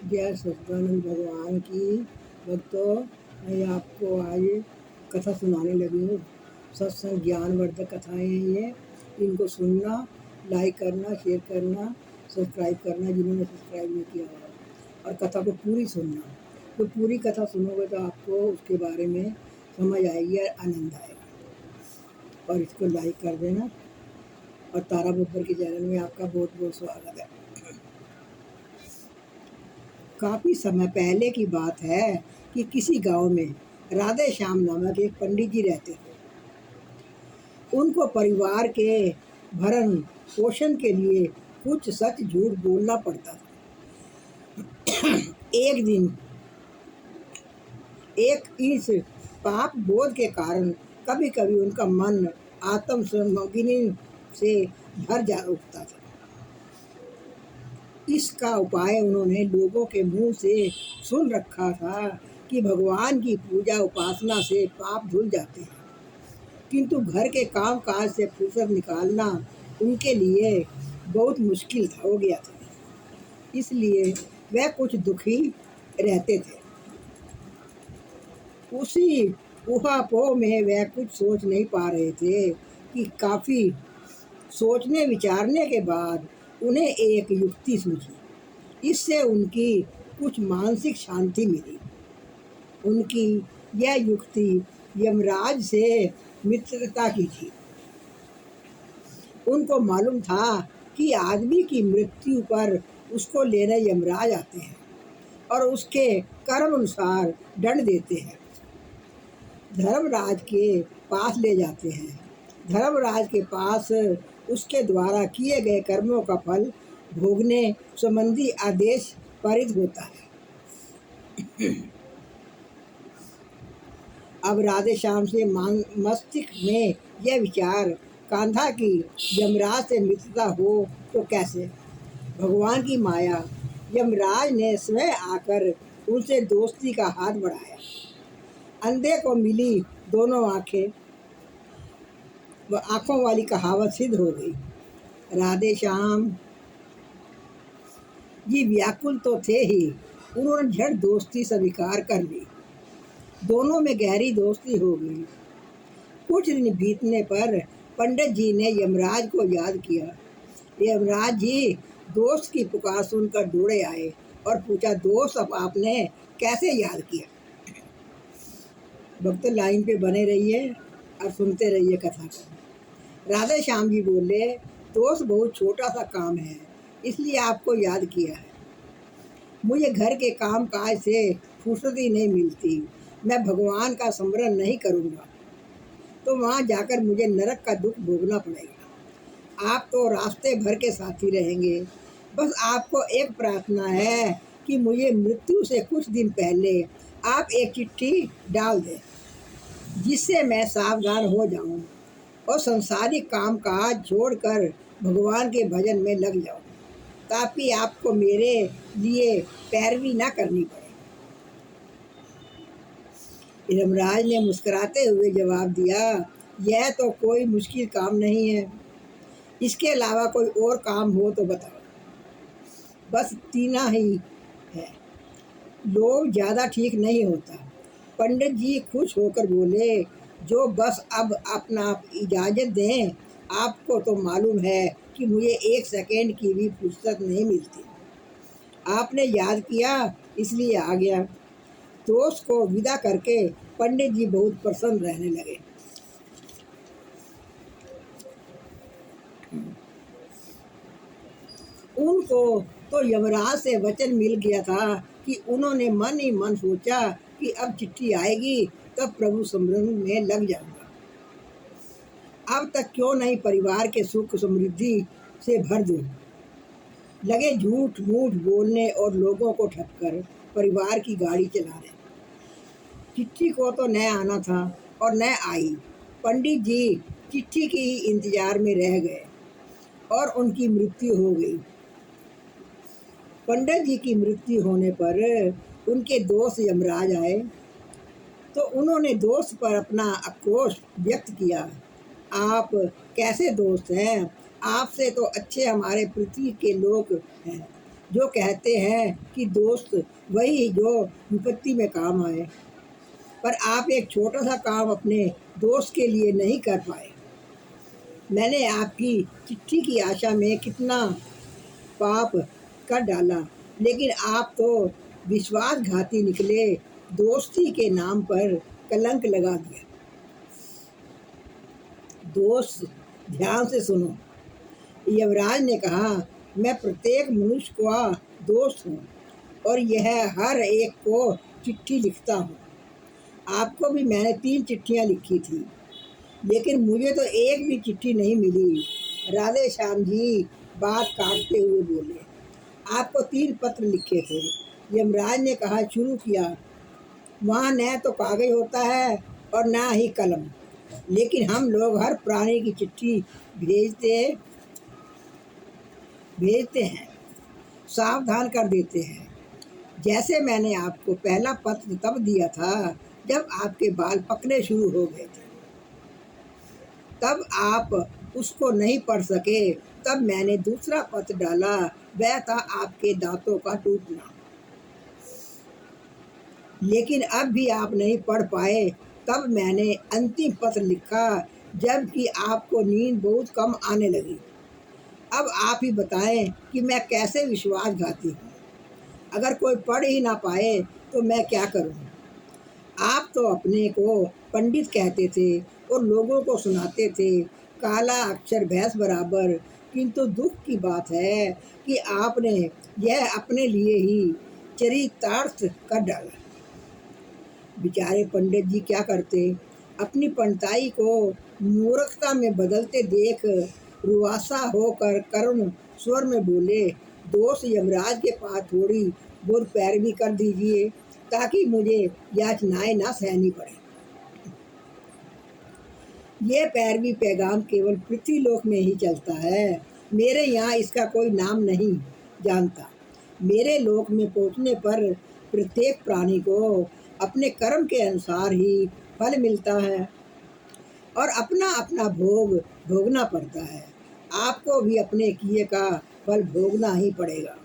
जय सच्चिदानंद भगवान की। भक्तों, मैं आपको आज कथा सुनाने लगी हूँ। सत्संग ज्ञानवर्धक कथाएं हैं ये। इनको सुनना, लाइक करना, शेयर करना, सब्सक्राइब करना जिन्होंने सब्सक्राइब नहीं किया हुआ, और कथा को पूरी सुनना। तो पूरी कथा सुनोगे तो आपको उसके बारे में समझ आएगी और आनंद आएगा। और इसको लाइक कर देना। और तारा बब्बर के चैनल में आपका बहुत बहुत स्वागत है। काफ़ी समय पहले की बात है कि किसी गांव में राधे श्याम नामक एक पंडित जी रहते थे। उनको परिवार के भरण पोषण के लिए कुछ सच झूठ बोलना पड़ता था। एक दिन एक इस पाप बोध के कारण कभी कभी उनका मन आत्मसंगिनी से भर जा उठता था। इसका उपाय उन्होंने लोगों के मुंह से सुन रखा था कि भगवान की पूजा उपासना से पाप धुल जाते हैं, किंतु घर के काम काज से फुर्सत निकालना उनके लिए बहुत मुश्किल हो गया था। इसलिए वह कुछ दुखी रहते थे। उसी ऊहापोह में वह कुछ सोच नहीं पा रहे थे कि काफ़ी सोचने विचारने के बाद उन्हें एक युक्ति सूझी। इससे उनकी कुछ मानसिक शांति मिली। उनकी यह युक्ति यमराज से मित्रता की थी। उनको मालूम था कि आदमी की मृत्यु पर उसको लेने यमराज आते हैं और उसके कर्म अनुसार दंड देते हैं। धर्मराज के पास ले जाते हैं। धर्मराज के पास उसके द्वारा किए गए कर्मों का फल भोगने संबंधी आदेश पारित होता है। अब राधे श्याम से मस्तिष्क में यह विचार कांधा की यमराज से मित्रता हो तो कैसे। भगवान की माया, यमराज ने स्वयं आकर उनसे दोस्ती का हाथ बढ़ाया। अंधे को मिली दोनों आंखें, वह आंखों वाली कहावत सिद्ध हो गई। राधे श्याम जी व्याकुल तो थे ही, उन्होंने झट दोस्ती स्वीकार कर ली। दोनों में गहरी दोस्ती हो गई। कुछ दिन बीतने पर पंडित जी ने यमराज को याद किया। यमराज जी दोस्त की पुकार सुनकर दौड़े आए और पूछा, दोस्त अब आपने कैसे याद किया। भक्त लाइन पे बने रहिए और सुनते रहिए कथा को। राधे श्याम जी बोले, दोस्त बहुत छोटा सा काम है, इसलिए आपको याद किया है। मुझे घर के काम काज से फुर्सत ही नहीं मिलती। मैं भगवान का स्मरण नहीं करूँगा तो वहाँ जाकर मुझे नरक का दुख भोगना पड़ेगा। आप तो रास्ते भर के साथी रहेंगे। बस आपको एक प्रार्थना है कि मुझे मृत्यु से कुछ दिन पहले आप एक चिट्ठी डाल दें, जिससे मैं सावधान हो जाऊं और संसारिक काम काज छोड़कर भगवान के भजन में लग जाऊं, ताकि आपको मेरे लिए पैरवी ना करनी पड़े। यमराज ने मुस्कुराते हुए जवाब दिया, यह तो कोई मुश्किल काम नहीं है। इसके अलावा कोई और काम हो तो बताओ। बस इतना ही है। लोग ज़्यादा ठीक नहीं होता। पंडित जी खुश होकर बोले, जो बस अब अपना आप इजाज़त दें। आपको तो मालूम है कि मुझे एक सेकेंड की भी फुर्सत नहीं मिलती। आपने याद किया इसलिए आ गया। दोस्त को विदा करके पंडित जी बहुत प्रसन्न रहने लगे। उनको तो यमराज से वचन मिल गया था कि उन्होंने मन ही मन सोचा कि अब चिट्ठी आएगी तब प्रभु स्मरण में लग जाऊंगा। अब तक क्यों नहीं परिवार के सुख समृद्धि से भर दूं। लगे झूठ मूठ बोलने और लोगों को ठगकर परिवार की गाड़ी चला रहे। चिट्ठी को तो न आना था और न आई। पंडित जी चिट्ठी की ही इंतजार में रह गए और उनकी मृत्यु हो गई। पंडित जी की मृत्यु होने पर उनके दोस्त यमराज आए तो उन्होंने दोस्त पर अपना आक्रोश व्यक्त किया। आप कैसे दोस्त हैं? आपसे तो अच्छे हमारे पृथ्वी के लोग हैं। जो कहते हैं कि दोस्त वही जो विपत्ति में काम आए, पर आप एक छोटा सा काम अपने दोस्त के लिए नहीं कर पाए। मैंने आपकी चिट्ठी की आशा में कितना पाप कर डाला, लेकिन आप तो विश्वासघाती निकले, दोस्ती के नाम पर कलंक लगा दिया। दोस्त, ध्यान से सुनो, यमराज ने कहा, मैं प्रत्येक मनुष्य का दोस्त हूँ और यह हर एक को चिट्ठी लिखता हूँ। आपको भी मैंने 3 चिट्ठियाँ लिखी थी, लेकिन मुझे तो एक भी चिट्ठी नहीं मिली। राधे श्याम जी बात काटते हुए बोले, आपको 3 पत्र लिखे थे। यमराज ने कहा, शुरू किया, वहाँ न तो कागज होता है और ना ही कलम, लेकिन हम लोग हर प्राणी की चिट्ठी भेजते हैं, सावधान कर देते हैं। जैसे मैंने आपको पहला पत्र तब दिया था जब आपके बाल पकने शुरू हो गए थे, तब आप उसको नहीं पढ़ सके। तब मैंने दूसरा पत्र डाला, वह था आपके दांतों का टूटना। लेकिन अब भी आप नहीं पढ़ पाए। तब मैंने अंतिम पत्र लिखा, जबकि आपको नींद बहुत कम आने लगी। अब आप ही बताएं कि मैं कैसे विश्वासघाती हूँ। अगर कोई पढ़ ही ना पाए तो मैं क्या करूँ। आप तो अपने को पंडित कहते थे और लोगों को सुनाते थे काला अक्षर भैंस बराबर, किंतु दुख की बात है कि आपने यह अपने लिए ही चरितार्थ कर डाला। बेचारे पंडित जी क्या करते, अपनी पंडिताई को मूर्खता में बदलते देख रुआसा होकर करुण स्वर में बोले, दोस्त, यमराज के पास थोड़ी बहुत पैरवी कर दीजिए ताकि मुझे याचनाएं ना सहनी पड़े। ये पैरवी पैगाम केवल पृथ्वीलोक में ही चलता है, मेरे यहाँ इसका कोई नाम नहीं जानता। मेरे लोक में पहुँचने पर प्रत्येक प्राणी को अपने कर्म के अनुसार ही फल मिलता है और अपना अपना भोग भोगना पड़ता है। आपको भी अपने किए का फल भोगना ही पड़ेगा।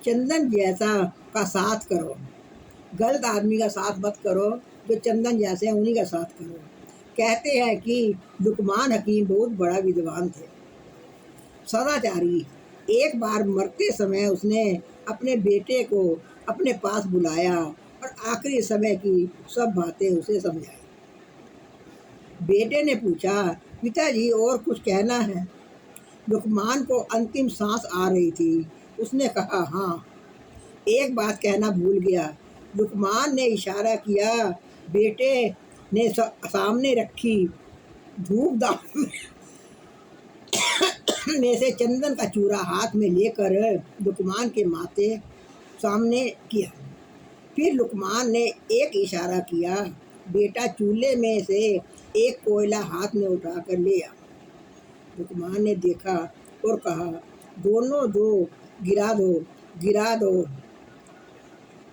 चंदन जैसा का साथ करो, गलत आदमी का साथ मत करो, जो चंदन जैसे हैं उन्हीं का साथ करो। कहते हैं कि लुकमान हकीम बहुत बड़ा विद्वान थे, सदाचारी। एक बार मरते समय उसने अपने बेटे को अपने पास बुलाया और आखिरी समय की सब बातें उसे समझाई। बेटे ने पूछा, पिताजी और कुछ कहना है? लुकमान को अंतिम सांस आ रही थी। उसने कहा, हाँ, एक बात कहना भूल गया। लुकमान ने इशारा किया। बेटे ने सामने रखी धूपदान में से चंदन का चूरा हाथ में लेकर लुकमान के माथे सामने किया। फिर लुकमान ने एक इशारा किया। बेटा चूल्हे में से एक कोयला हाथ में उठाकर ले आ। लुकमान ने देखा और कहा, दोनों दो गिरा दो, गिरा दो,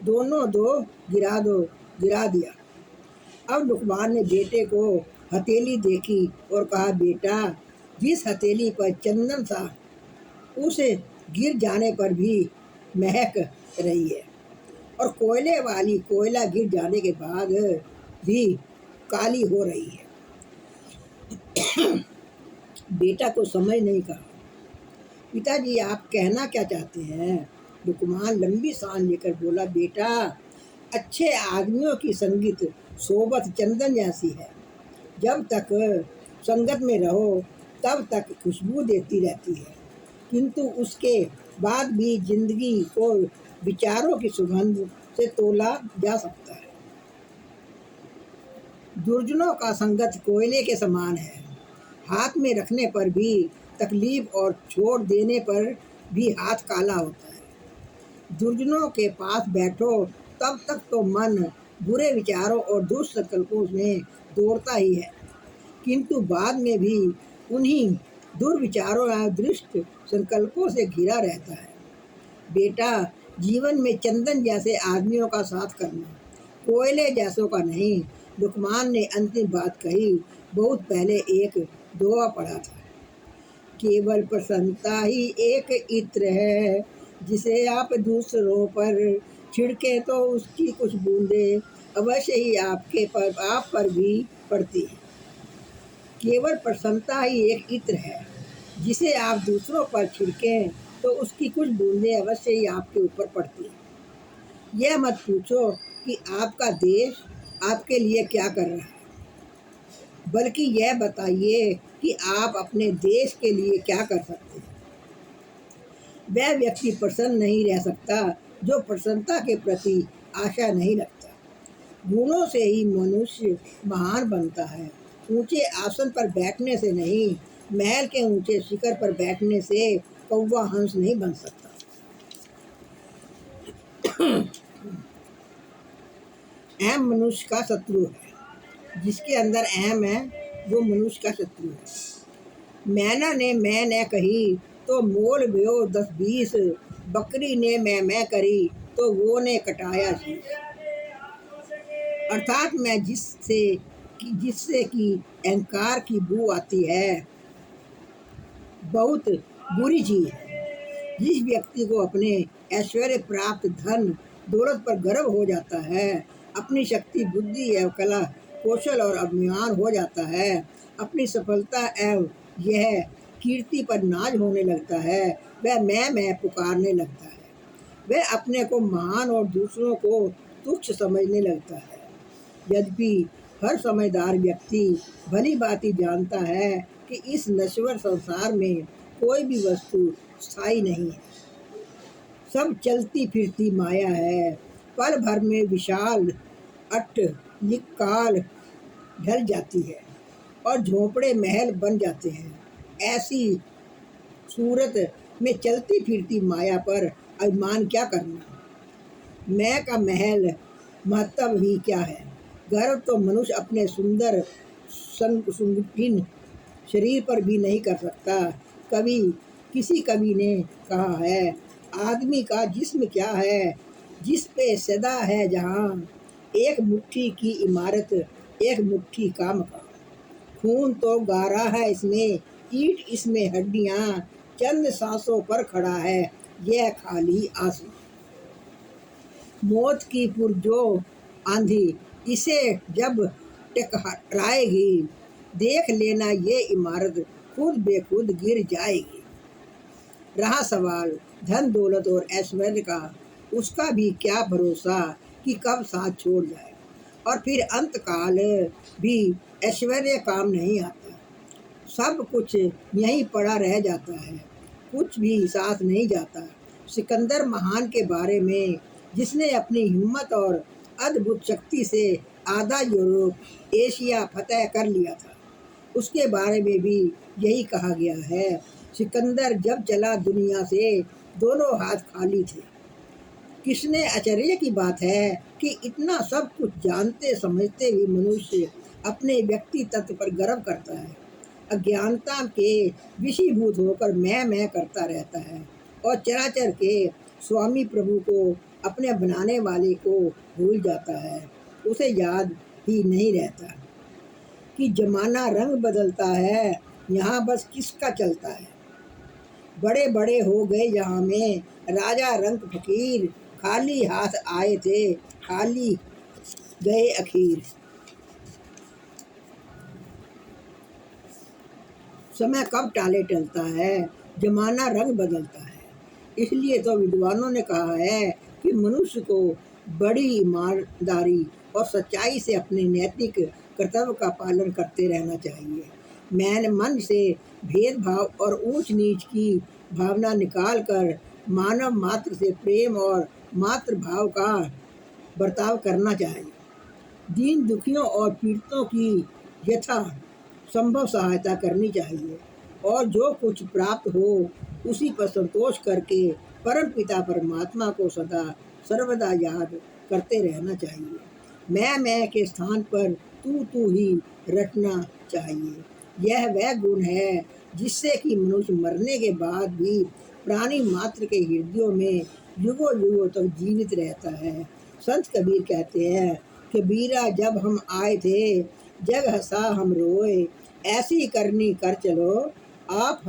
दोनों दो गिरा दो, गिरा दिया। अब लुकमान ने बेटे को हथेली देखी और कहा, बेटा, जिस हथेली पर चंदन था उसे गिर जाने पर भी महक रही है और कोयले वाली कोयला गिर जाने के बाद भी काली हो रही है। बेटा को समझ नहीं कहा। पिताजी, आप कहना क्या चाहते हैं? लुकमान लंबी सांस लेकर बोला, बेटा, अच्छे आदमियों की संगत सोबत चंदन जैसी है। जब तक संगत में रहो तब तक खुशबू देती रहती है, किंतु उसके बाद भी जिंदगी को विचारों की सुगंध से तोला जा सकता है। दुर्जनों का संगत कोयले के समान है, हाथ में रखने पर भी तकलीफ और छोड़ देने पर भी हाथ काला होता है। दुर्जनों के पास बैठो तब तक तो मन बुरे विचारों और दुष्ट संकल्पों में दौड़ता ही है, किंतु बाद में भी उन्हीं दुर्विचारों या दुष्ट संकल्पों से घिरा रहता है। बेटा, जीवन में चंदन जैसे आदमियों का साथ करना, कोयले जैसों का नहीं। लुकमान ने अंतिम बात कही। बहुत पहले एक दोहा पढ़ा था, केवल प्रसन्नता ही एक इत्र है, जिसे आप दूसरों पर छिड़के तो उसकी कुछ बूंदें अवश्य ही आप पर भी पड़ती है। केवल प्रसन्नता ही एक इत्र है, जिसे आप दूसरों पर छिड़कें तो उसकी कुछ बूंदें अवश्य ही आपके ऊपर पड़ती हैं। यह मत पूछो कि आपका देश आपके लिए क्या कर रहा है, बल्कि यह बताइए कि आप अपने देश के लिए क्या कर सकते हैं। वह व्यक्ति प्रसन्न नहीं रह सकता जो प्रसन्नता के प्रति आशा नहीं रखता। गुणों से ही मनुष्य महान बनता है, ऊंचे आसन पर बैठने से नहीं, महल के ऊंचे शिखर पर बैठने से कौवा हंस नहीं बन सकता। अहम मनुष्य का शत्रु है, जिसके अंदर अहम है वो मनुष्य का शत्रु है। मैना ने मैं न कही तो मोल भयो 10-20, बकरी ने मैं करी तो वो ने कटाया शीश। अर्थात मैं जिससे कि अहंकार की बू आती है, बहुत बुरी चीज है। जिस व्यक्ति को अपने ऐश्वर्य प्राप्त धन दौलत पर गर्व हो जाता है, अपनी शक्ति बुद्धि एवं कला कौशल और अभिमान हो जाता है, अपनी सफलता एवं यह कीर्ति पर नाज होने लगता है, वह मैं पुकारने लगता है। वह अपने को महान और दूसरों को तुच्छ समझने लगता है। यद्यपि हर समझदार व्यक्ति भली भांति जानता है कि इस नश्वर संसार में कोई भी वस्तु स्थायी नहीं है, सब चलती फिरती माया है। पल भर में विशाल अट्टलिक काल ढल जाती है और झोंपड़े महल बन जाते हैं। ऐसी सूरत में चलती फिरती माया पर अभिमान क्या करना। मैं का महल महत्व ही क्या है। गर्व तो मनुष्य अपने सुंदर संगठिन शरीर पर भी नहीं कर सकता। किसी कवि ने कहा है, आदमी का जिस्म क्या है, जिस पे सदा है जहाँ, एक मुट्ठी की इमारत एक मुट्ठी का मकान। खून तो गारा है इसमें, ईंट इसमें हड्डियाँ, चंद सांसों पर खड़ा है यह खाली आंसू। मौत की पुरजो आंधी इसे जब टकराएगी, देख लेना ये इमारत खुद बेखुद गिर जाएगी। रहा सवाल धन दौलत और ऐश्वर्य का, उसका भी क्या भरोसा कि कब साथ छोड़ जाए। और फिर अंत काल भी ऐश्वर्य काम नहीं आता, सब कुछ यहीं पड़ा रह जाता है, कुछ भी साथ नहीं जाता। सिकंदर महान के बारे में, जिसने अपनी हिम्मत और अद्भुत शक्ति से आधा यूरोप एशिया फतह कर लिया था, उसके बारे में भी यही कहा गया है। सिकंदर जब चला दुनिया से दोनों हाथ खाली थे। किसने आश्चर्य की बात है कि इतना सब कुछ जानते समझते भी मनुष्य अपने व्यक्ति तत्व पर गर्व करता है, अज्ञानता के विषीभूत होकर मैं करता रहता है और चराचर के स्वामी प्रभु को, अपने बनाने वाले को भूल जाता है। उसे याद ही नहीं रहता कि जमाना रंग बदलता है, यहाँ बस किसका चलता है। बड़े बड़े हो गए यहाँ में राजा रंग फकीर, खाली हाथ आए थे खाली गए अखीर। समय कब टाले टलता है, जमाना रंग बदलता है। इसलिए तो विद्वानों ने कहा है कि मनुष्य को बड़ी ईमानदारी और सच्चाई से अपने नैतिक कर्तव्य का पालन करते रहना चाहिए। मन से भेदभाव और ऊंच नीच की भावना निकाल कर मानव मात्र से प्रेम और मातृभाव का बर्ताव करना चाहिए। दीन दुखियों और पीड़ितों की यथा संभव सहायता करनी चाहिए और जो कुछ प्राप्त हो उसी पर संतोष करके परम पिता परमात्मा को सदा सर्वदा याद करते रहना चाहिए। मैं के स्थान पर तू ही रटना चाहिए। यह वह गुण है जिससे कि मनुष्य मरने के बाद भी प्राणी मात्र के हृदयों में युगों युगों तक जीवित रहता है। संत कबीर कहते हैं, कि बीरा जब हम आए थे जग हंसा हम रोए, ऐसी करनी कर चलो आप